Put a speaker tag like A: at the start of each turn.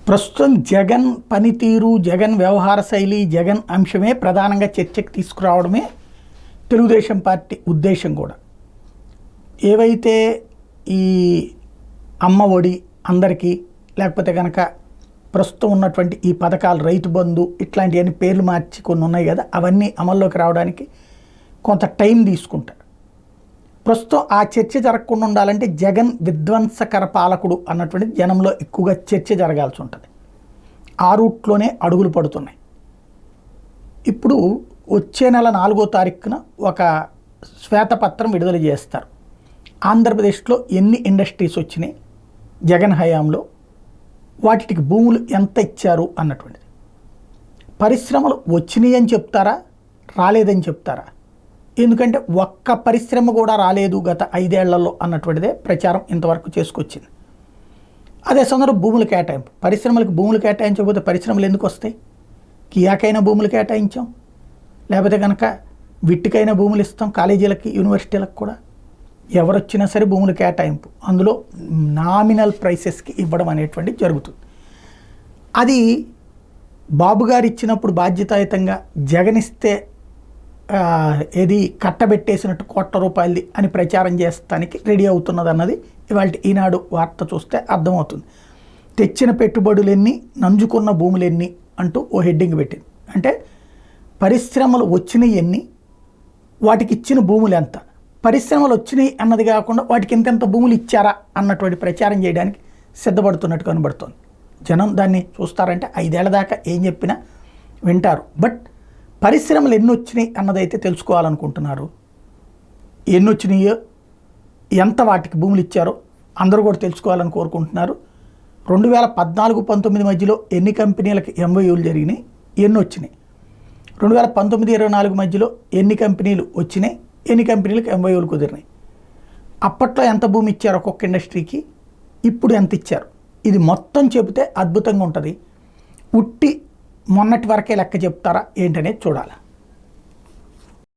A: ప్రస్తుతం జగన్ పనితీరు, జగన్ వ్యవహార శైలి, జగన్ అంశమే ప్రధానంగా చర్చకు తీసుకురావడమే తెలుగుదేశం పార్టీ ఉద్దేశం కూడా. ఏవైతే ఈ అమ్మ ఒడి అందరికీ, లేకపోతే కనుక ప్రస్తుతం ఉన్నటువంటి ఈ పథకాలు, రైతు బంధు, ఇట్లాంటివన్నీ పేర్లు మార్చి కొన్ని ఉన్నాయి కదా, అవన్నీ అమల్లోకి రావడానికి కొంత టైం తీసుకుంటారు. ప్రస్తుతం ఆ చర్చ జరగకుండా ఉండాలంటే జగన్ విధ్వంసకర పాలకుడు అన్నటువంటిది జనంలో ఎక్కువగా చర్చ జరగాల్సి ఉంటుంది. ఆ రూట్లోనే అడుగులు పడుతున్నాయి. ఇప్పుడు వచ్చే నెల 4వ తారీఖున ఒక శ్వేతపత్రం విడుదల చేస్తారు. ఆంధ్రప్రదేశ్లో ఎన్ని ఇండస్ట్రీస్ వచ్చినాయి జగన్ హయాంలో, వాటికి భూములు ఎంత ఇచ్చారు అన్నటువంటిది. పరిశ్రమలు వచ్చినాయి అని చెప్తారా, రాలేదని చెప్తారా? ఎందుకంటే ఒక్క పరిశ్రమ కూడా రాలేదు గత 5 ఏళ్లలో అన్నటువంటిదే ప్రచారం ఇంతవరకు చేసుకొచ్చింది. అదే సందర్భంలో భూములు కేటాయింపు, పరిశ్రమలకు భూములు కేటాయించకపోతే పరిశ్రమలు ఎందుకు వస్తాయి? కియాకైనా భూములు కేటాయించాం, లేకపోతే కనుక విట్టికైనా భూములు ఇస్తాం, కాలేజీలకి, యూనివర్సిటీలకు కూడా. ఎవరొచ్చినా సరే భూములు కేటాయింపు, అందులో నామినల్ ప్రైసెస్కి ఇవ్వడం అనేటువంటిది జరుగుతుంది. అది బాబు గారు ఇచ్చినప్పుడు బాధ్యతాయుతంగా, జగన్ ఇస్తే ఏది కట్టబెట్టేసినట్టు ₹1,00,00,000 అని ప్రచారం చేస్తానికి రెడీ అవుతున్నది అన్నది ఇవాళ ఈనాడు వార్త చూస్తే అర్థమవుతుంది. తెచ్చిన పెట్టుబడులెన్ని, నంజుకున్న భూములెన్ని అంటూ ఓ హెడ్డింగ్ పెట్టింది. అంటే పరిశ్రమలు వచ్చినాయి ఎన్ని, వాటికి ఇచ్చిన భూములు ఎంత, పరిశ్రమలు వచ్చినాయి అన్నది కాకుండా వాటికి ఎంతెంత భూములు ఇచ్చారా అన్నటువంటి ప్రచారం చేయడానికి సిద్ధపడుతున్నట్టు కనబడుతోంది. జనం దాన్ని చూస్తారంటే 5 ఏళ్ల దాకా ఏం చెప్పినా వింటారు. బట్ పరిశ్రమలు ఎన్ని వచ్చినాయి అన్నదైతే తెలుసుకోవాలనుకుంటున్నారు. ఎన్ని వచ్చినాయో, ఎంత వాటికి భూములు ఇచ్చారో అందరూ కూడా తెలుసుకోవాలని కోరుకుంటున్నారు. 2014-19 మధ్యలో ఎన్ని కంపెనీలకు MOUలు జరిగినాయి, ఎన్ని వచ్చినాయి? 2019-24 మధ్యలో ఎన్ని కంపెనీలు వచ్చినాయి, ఎన్ని కంపెనీలకు MOUలు కుదిరినాయి? అప్పట్లో ఎంత భూమి ఇచ్చారు ఒక్కొక్క ఇండస్ట్రీకి, ఇప్పుడు ఎంత ఇచ్చారు? ఇది మొత్తం చెబితే అద్భుతంగా ఉంటుంది. ఉట్టి మొన్నటి వరకే లెక్క చెప్తారా ఏంటనేది చూడాలి.